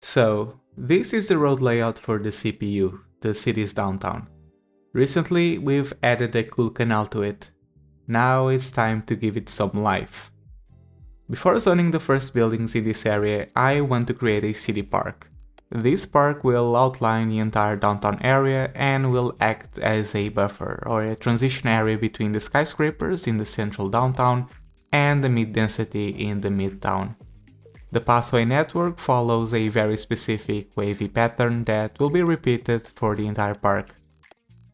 So, this is the road layout for the CPU, the city's downtown. Recently, we've added a cool canal to it. Now it's time to give it some life. Before zoning the first buildings in this area, I want to create a city park. This park will outline the entire downtown area and will act as a buffer or a transition area between the skyscrapers in the central downtown and the mid-density in the midtown. The pathway network follows a very specific wavy pattern that will be repeated for the entire park.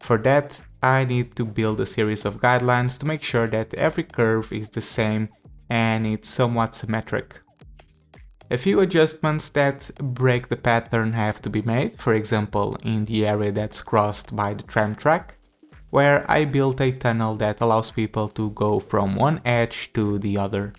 For that, I need to build a series of guidelines to make sure that every curve is the same and it's somewhat symmetric. A few adjustments that break the pattern have to be made, for example in the area that's crossed by the tram track, where I built a tunnel that allows people to go from one edge to the other.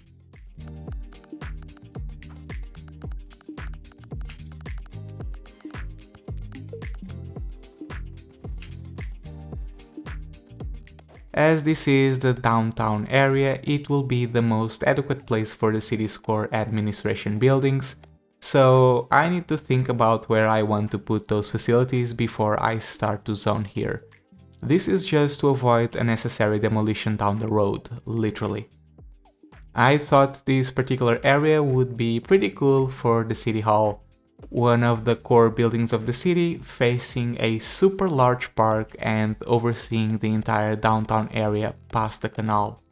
As this is the downtown area, it will be the most adequate place for the city's core administration buildings, so I need to think about where I want to put those facilities before I start to zone here. This is just to avoid unnecessary demolition down the road, literally. I thought this particular area would be pretty cool for the city hall, one of the core buildings of the city, facing a super large park and overseeing the entire downtown area past the canal.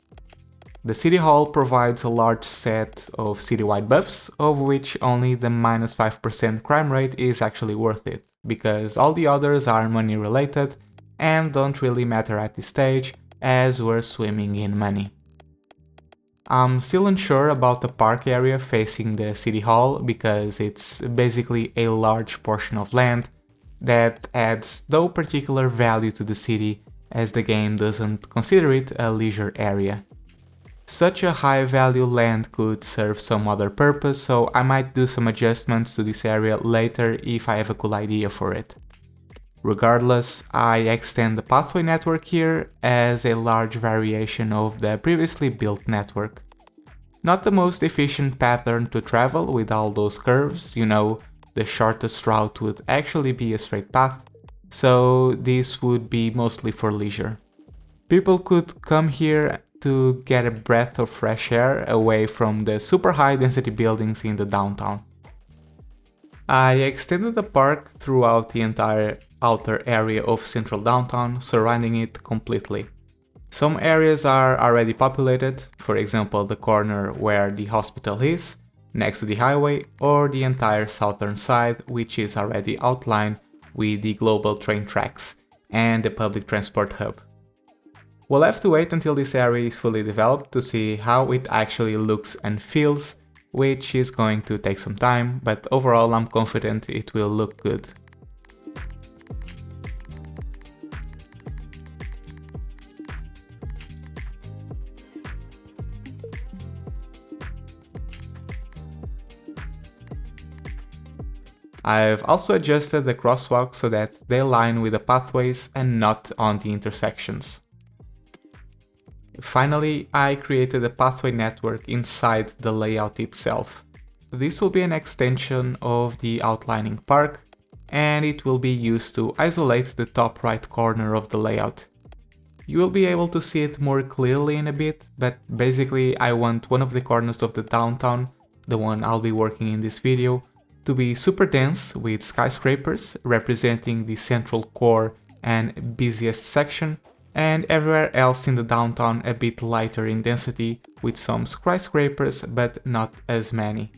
The city hall provides a large set of citywide buffs, of which only the -5% crime rate is actually worth it, because all the others are money related and don't really matter at this stage, as we're swimming in money. I'm still unsure about the park area facing the city hall because it's basically a large portion of land that adds no particular value to the city, as the game doesn't consider it a leisure area. Such a high value land could serve some other purpose, so I might do some adjustments to this area later if I have a cool idea for it. Regardless, I extend the pathway network here as a large variation of the previously built network. Not the most efficient pattern to travel with all those curves, the shortest route would actually be a straight path, so this would be mostly for leisure. People could come here to get a breath of fresh air away from the super high density buildings in the downtown. I extended the park throughout the entire outer area of central downtown, surrounding it completely. Some areas are already populated, for example the corner where the hospital is, next to the highway, or the entire southern side, which is already outlined with the global train tracks and the public transport hub. We'll have to wait until this area is fully developed to see how it actually looks and feels, which is going to take some time, but overall I'm confident it will look good. I've also adjusted the crosswalks so that they align with the pathways and not on the intersections. Finally, I created a pathway network inside the layout itself. This will be an extension of the outlining park, and it will be used to isolate the top right corner of the layout. You will be able to see it more clearly in a bit, but basically I want one of the corners of the downtown, the one I'll be working in this video, to be super dense with skyscrapers representing the central core and busiest section, and everywhere else in the downtown a bit lighter in density with some skyscrapers but not as many.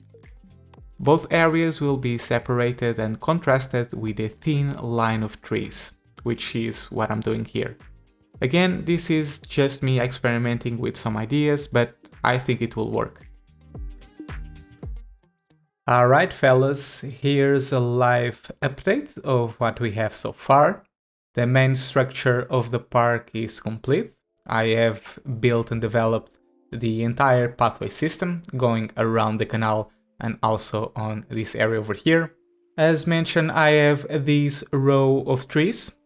Both areas will be separated and contrasted with a thin line of trees, which is what I'm doing here. Again, this is just me experimenting with some ideas, but I think it will work. Alright fellas, here's a live update of what we have so far. The main structure of the park is complete. I have built and developed the entire pathway system going around the canal and also on this area over here. As mentioned, I have this row of trees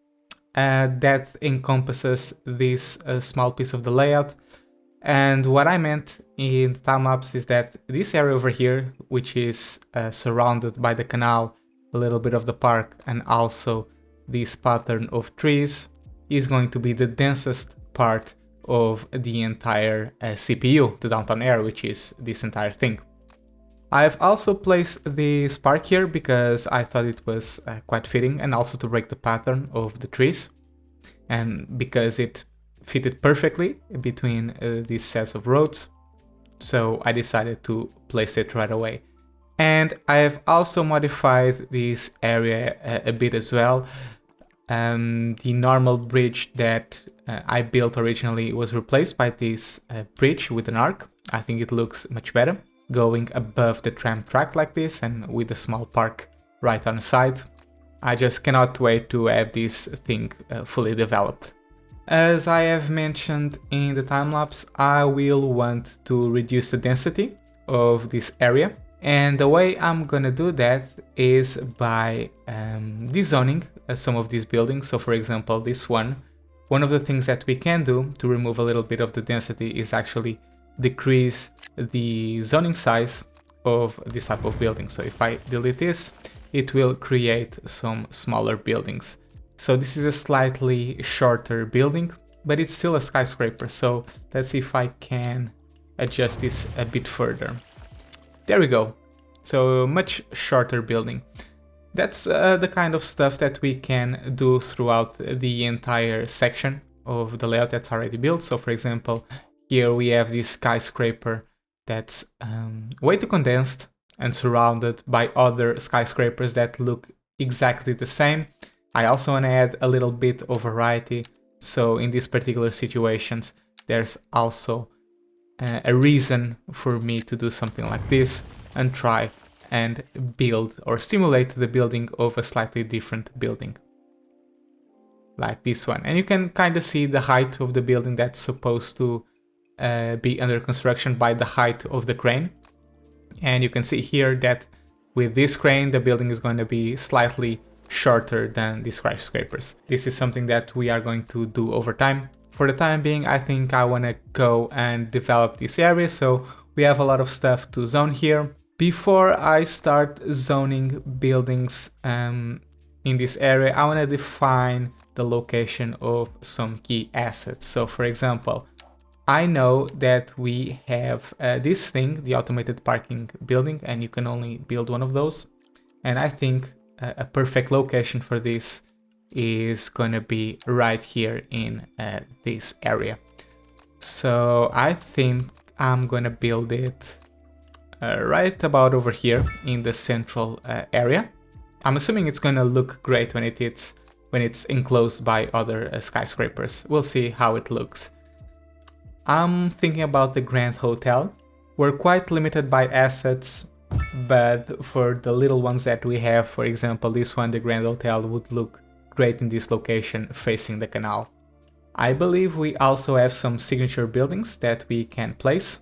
that encompasses this small piece of the layout. And what I meant in the time-lapse is that this area over here, which is surrounded by the canal, a little bit of the park, and also this pattern of trees, is going to be the densest part of the entire CPU, the downtown area, which is this entire thing. I've also placed this park here because I thought it was quite fitting, and also to break the pattern of the trees, and because it fitted perfectly between these sets of roads, so I decided to place it right away. And I have also modified this area a bit as well. The normal bridge that I built originally was replaced by this bridge with an arc. I think it looks much better, going above the tram track like this and with a small park right on the side. I just cannot wait to have this thing fully developed. As I have mentioned in the time-lapse, I will want to reduce the density of this area. And the way I'm gonna do that is by dezoning some of these buildings. So for example, this one of the things that we can do to remove a little bit of the density is actually decrease the zoning size of this type of building. So if I delete this, it will create some smaller buildings. So this is a slightly shorter building, but it's still a skyscraper. So let's see if I can adjust this a bit further. There we go. So much shorter building. That's the kind of stuff that we can do throughout the entire section of the layout that's already built. So for example, here we have this skyscraper that's way too condensed and surrounded by other skyscrapers that look exactly the same. I also want to add a little bit of variety, so in these particular situations there's also a reason for me to do something like this and try and build or stimulate the building of a slightly different building, like this one. And you can kind of see the height of the building that's supposed to be under construction by the height of the crane. And you can see here that with this crane the building is going to be slightly shorter than the skyscrapers. This is something that we are going to do over time. For the time being, I think I want to go and develop this area, so we have a lot of stuff to zone here. Before I start zoning buildings in this area, I want to define the location of some key assets. So for example, I know that we have this thing, the automated parking building, and you can only build one of those. And I think a perfect location for this is gonna be right here in this area. So I think I'm gonna build it right about over here in the central area. I'm assuming it's gonna look great when it's enclosed by other skyscrapers. We'll see how it looks. I'm thinking about the Grand Hotel. We're quite limited by assets, but for the little ones that we have, for example this one, the Grand Hotel, would look great in this location facing the canal. I believe we also have some signature buildings that we can place.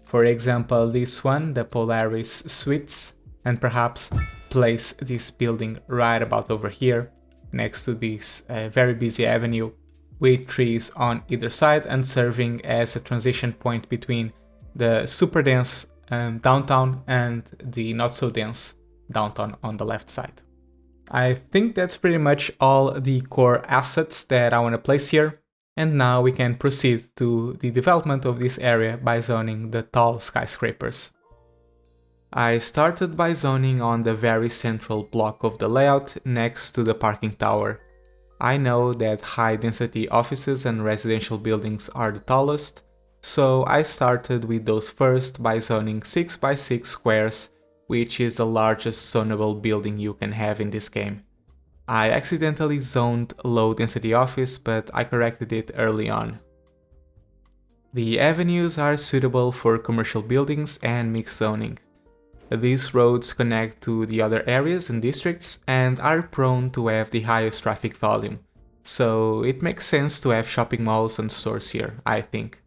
For example this one, the Polaris Suites, and perhaps place this building right about over here next to this very busy avenue with trees on either side and serving as a transition point between the super dense downtown and the not so dense downtown on the left side. I think that's pretty much all the core assets that I want to place here. And now we can proceed to the development of this area by zoning the tall skyscrapers. I started by zoning on the very central block of the layout next to the parking tower. I know that high density offices and residential buildings are the tallest, so I started with those first by zoning 6 by 6 squares, which is the largest zonable building you can have in this game. I accidentally zoned low density office, but I corrected it early on. The avenues are suitable for commercial buildings and mixed zoning. These roads connect to the other areas and districts and are prone to have the highest traffic volume, so it makes sense to have shopping malls and stores here, I think.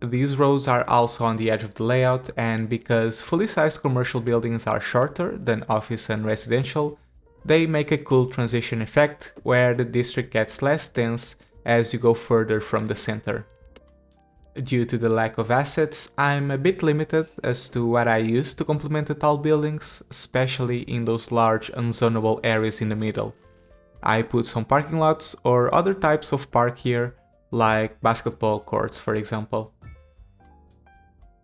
These roads are also on the edge of the layout, and because fully sized commercial buildings are shorter than office and residential, they make a cool transition effect where the district gets less dense as you go further from the center. Due to the lack of assets, I'm a bit limited as to what I use to complement the tall buildings, especially in those large unzonable areas in the middle. I put some parking lots or other types of park here, like basketball courts for example.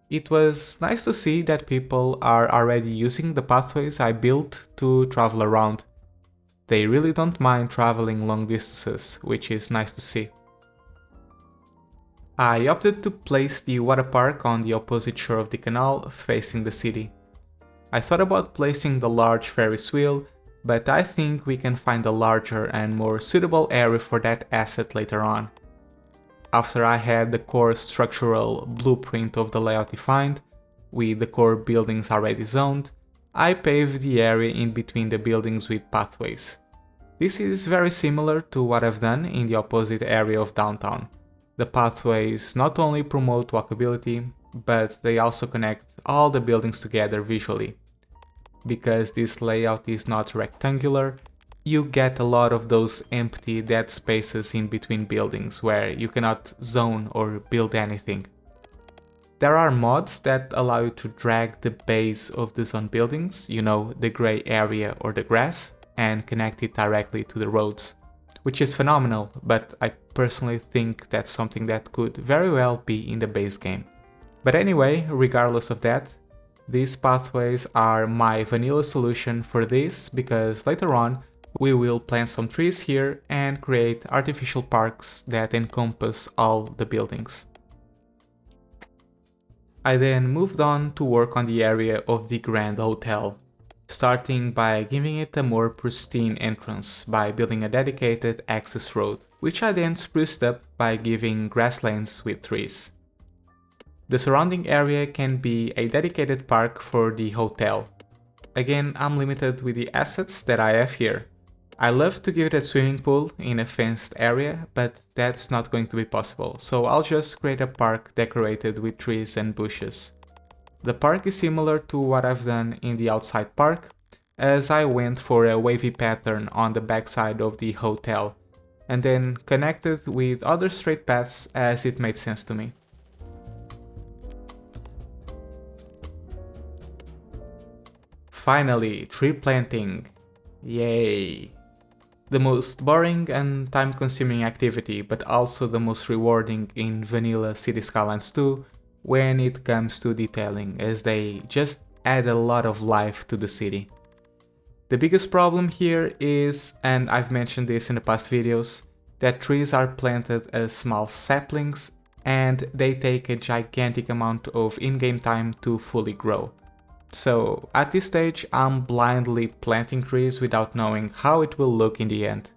It was nice to see that people are already using the pathways I built to travel around. They really don't mind traveling long distances, which is nice to see. I opted to place the water park on the opposite shore of the canal, facing the city. I thought about placing the large Ferris wheel, but I think we can find a larger and more suitable area for that asset later on. After I had the core structural blueprint of the layout defined, with the core buildings already zoned, I paved the area in between the buildings with pathways. This is very similar to what I've done in the opposite area of downtown. The pathways not only promote walkability, but they also connect all the buildings together visually. Because this layout is not rectangular, you get a lot of those empty dead spaces in between buildings where you cannot zone or build anything. There are mods that allow you to drag the base of the zone buildings, the gray area or the grass, and connect it directly to the roads, which is phenomenal, but I personally think that's something that could very well be in the base game. But anyway, regardless of that, these pathways are my vanilla solution for this, because later on we will plant some trees here and create artificial parks that encompass all the buildings. I then moved on to work on the area of the Grand Hotel, starting by giving it a more pristine entrance by building a dedicated access road, which I then spruced up by giving grasslands with trees. The surrounding area can be a dedicated park for the hotel. Again, I'm limited with the assets that I have here. I love to give it a swimming pool in a fenced area, but that's not going to be possible, so I'll just create a park decorated with trees and bushes. The park is similar to what I've done in the outside park, as I went for a wavy pattern on the backside of the hotel, and then connected with other straight paths as it made sense to me. Finally, tree planting. Yay! The most boring and time-consuming activity, but also the most rewarding in vanilla City Skylines 2 when it comes to detailing, as they just add a lot of life to the city. The biggest problem here is, and I've mentioned this in the past videos, that trees are planted as small saplings and they take a gigantic amount of in-game time to fully grow. So at this stage I'm blindly planting trees without knowing how it will look in the end.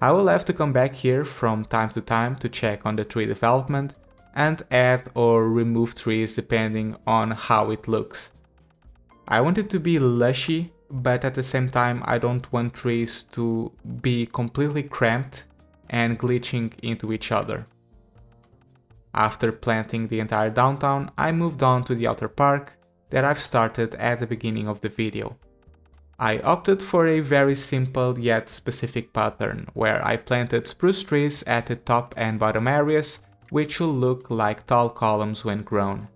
I will have to come back here from time to time to check on the tree development and add or remove trees depending on how it looks. I want it to be lushy, but at the same time I don't want trees to be completely cramped and glitching into each other. After planting the entire downtown, I moved on to the outer park that I've started at the beginning of the video. I opted for a very simple yet specific pattern, where I planted spruce trees at the top and bottom areas, which will look like tall columns when grown.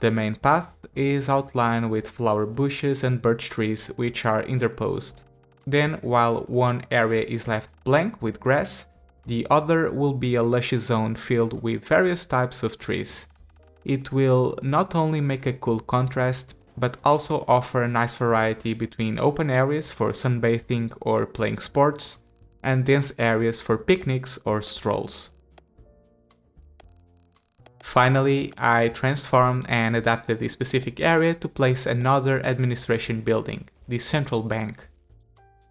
The main path is outlined with flower bushes and birch trees which are interposed. Then, while one area is left blank with grass, the other will be a lushy zone filled with various types of trees. It will not only make a cool contrast, but also offer a nice variety between open areas for sunbathing or playing sports, and dense areas for picnics or strolls. Finally, I transformed and adapted the specific area to place another administration building, the central bank.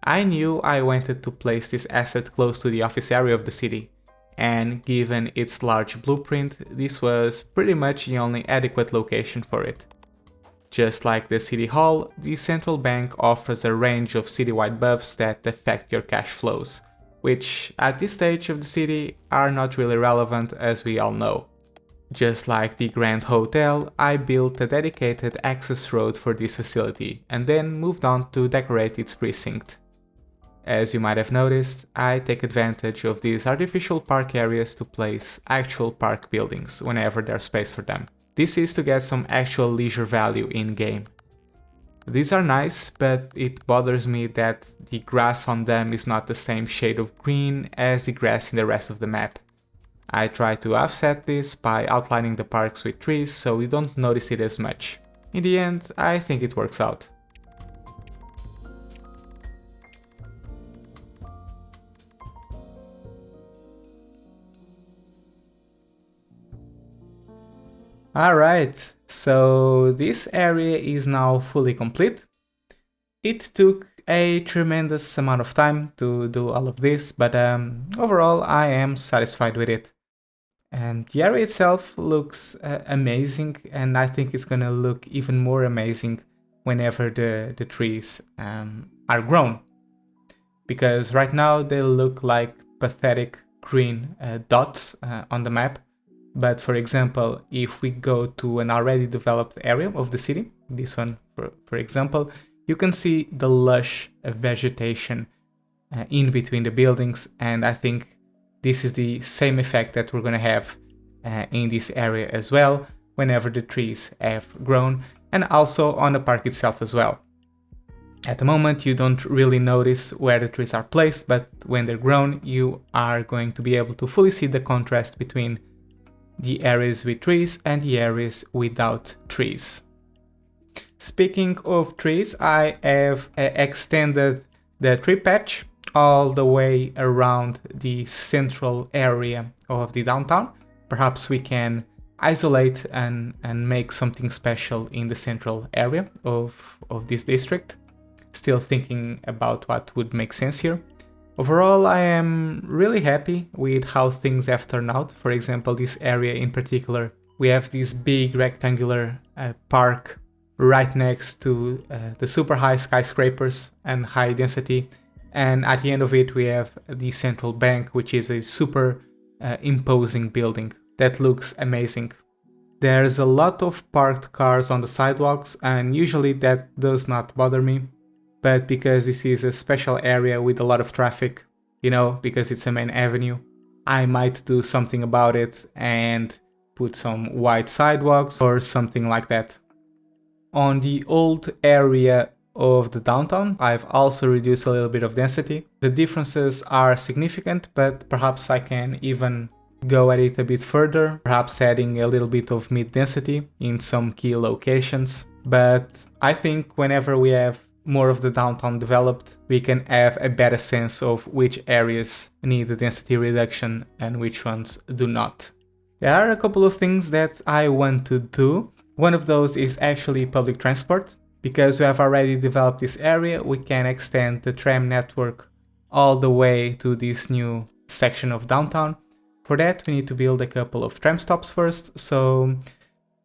I knew I wanted to place this asset close to the office area of the city, and given its large blueprint, this was pretty much the only adequate location for it. Just like the City Hall, the central bank offers a range of citywide buffs that affect your cash flows, which at this stage of the city are not really relevant, as we all know. Just like the Grand Hotel, I built a dedicated access road for this facility and then moved on to decorate its precinct. as you might have noticed, I take advantage of these artificial park areas to place actual park buildings whenever there's space for them. This is to get some actual leisure value in-game. These are nice, but it bothers me that the grass on them is not the same shade of green as the grass in the rest of the map. I try to offset this by outlining the parks with trees so you don't notice it as much. In the end, I think it works out. Alright, so this area is now fully complete. It took a tremendous amount of time to do all of this, but overall I am satisfied with it. The area itself looks amazing, and I think it's gonna look even more amazing whenever the trees are grown. Because right now they look like pathetic green dots on the map. But for example, if we go to an already developed area of the city, this one for example, you can see the lush vegetation in between the buildings, and I think this is the same effect that we're gonna have in this area as well, whenever the trees have grown, and also on the park itself as well. At the moment you don't really notice where the trees are placed, but when they're grown you are going to be able to fully see the contrast between the areas with trees and the areas without trees. Speaking of trees, I have extended the tree patch all the way around the central area of the downtown. Perhaps we can isolate and make something special in the central area of this district. Still thinking about what would make sense here. Overall, I am really happy with how things have turned out. For example, this area in particular, we have this big rectangular park right next to the super high skyscrapers and high density. And at the end of it, we have the central bank, which is a super imposing building that looks amazing. There's a lot of parked cars on the sidewalks, and usually that does not bother me. But because this is a special area with a lot of traffic, you know, because it's a main avenue, I might do something about it and put some wide sidewalks or something like that. On the old area of the downtown, I've also reduced a little bit of density. The differences are significant, but perhaps I can even go at it a bit further, perhaps adding a little bit of mid-density in some key locations. But I think whenever we have more of the downtown developed, we can have a better sense of which areas need the density reduction and which ones do not. There are a couple of things that I want to do. One of those is actually public transport. Because we have already developed this area, we can extend the tram network all the way to this new section of downtown. For that, we need to build a couple of tram stops first, so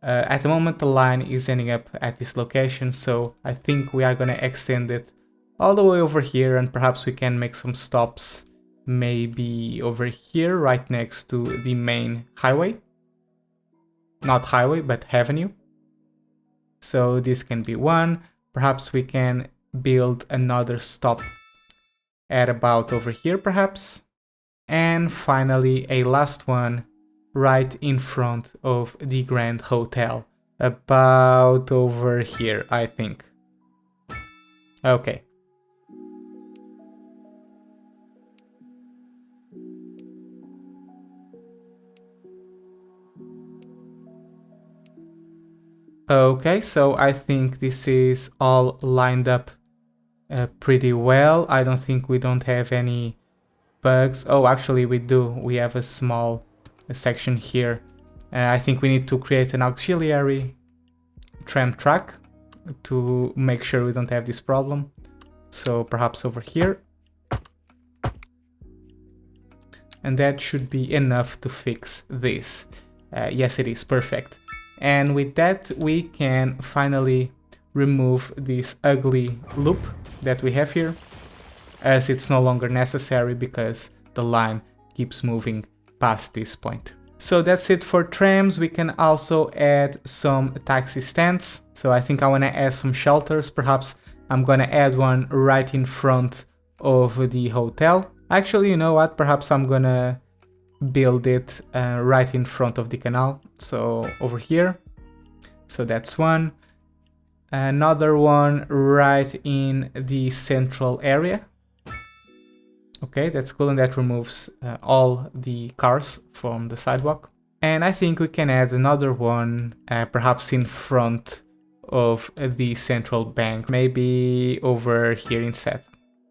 at the moment the line is ending up at this location, so I think we are gonna extend it all the way over here, and perhaps we can make some stops maybe over here right next to the main highway. Not highway, but avenue. So this can be one. Perhaps we can build another stop at about over here perhaps. And finally a last one right in front of the Grand Hotel, about over here, I think. Okay. Okay, so I think this is all lined up pretty well. I don't think we don't have any bugs. Oh, actually we do. We have a small section here. I think we need to create an auxiliary tram track to make sure we don't have this problem. So perhaps over here. And that should be enough to fix this. Yes, it is perfect. And with that we can finally remove this ugly loop that we have here, as it's no longer necessary because the line keeps moving past this point. So that's it for trams. We can also add some taxi stands. So I think I want to add some shelters. Perhaps I'm gonna add one right in front of the hotel. Actually, you know what? Perhaps I'm gonna build it right in front of the canal. So over here. So that's one. Another one right in the central area. Okay, that's cool, and that removes all the cars from the sidewalk. And I think we can add another one, perhaps in front of the central bank, maybe over here instead.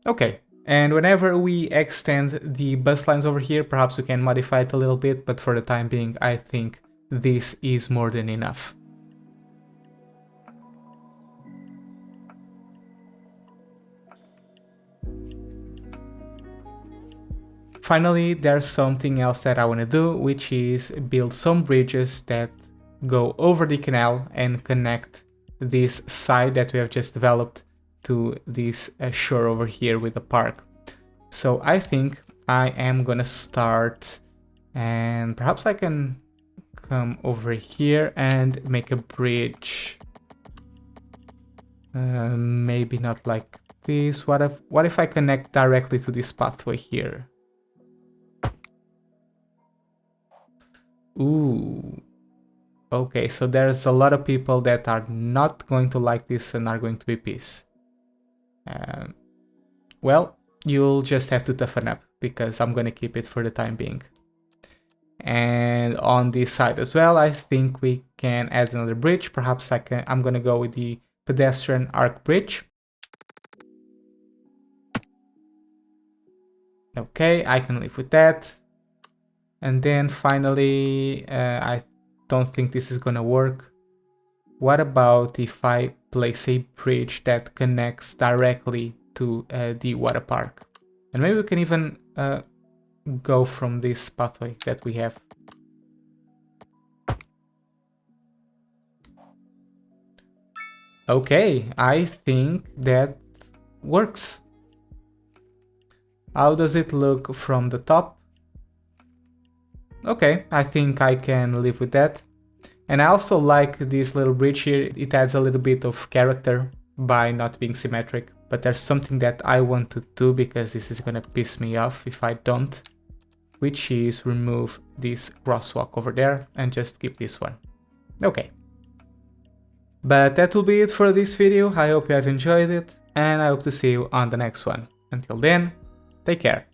Okay, and whenever we extend the bus lines over here, perhaps we can modify it a little bit, but for the time being, I think this is more than enough. Finally, there's something else that I want to do, which is build some bridges that go over the canal and connect this side that we have just developed to this shore over here with the park. So I think I am gonna start, and perhaps I can come over here and make a bridge. Maybe not like this. What if I connect directly to this pathway here? Ooh. Okay, so there's a lot of people that are not going to like this and are going to be pissed. Well, you'll just have to toughen up, because I'm gonna keep it for the time being. And on this side as well, I think we can add another bridge. Perhaps I'm gonna go with the pedestrian arc bridge. Okay, I can live with that. And then finally, I don't think this is gonna work. What about if I place a bridge that connects directly to the water park? And maybe we can even go from this pathway that we have. Okay, I think that works. How does it look from the top? Okay, I think I can live with that. And I also like this little bridge here. It adds a little bit of character by not being symmetric. But there's something that I want to do, because this is gonna piss me off if I don't, which is remove this crosswalk over there and just keep this one. Okay. But that will be it for this video. I hope you have enjoyed it, and I hope to see you on the next one. Until then, take care.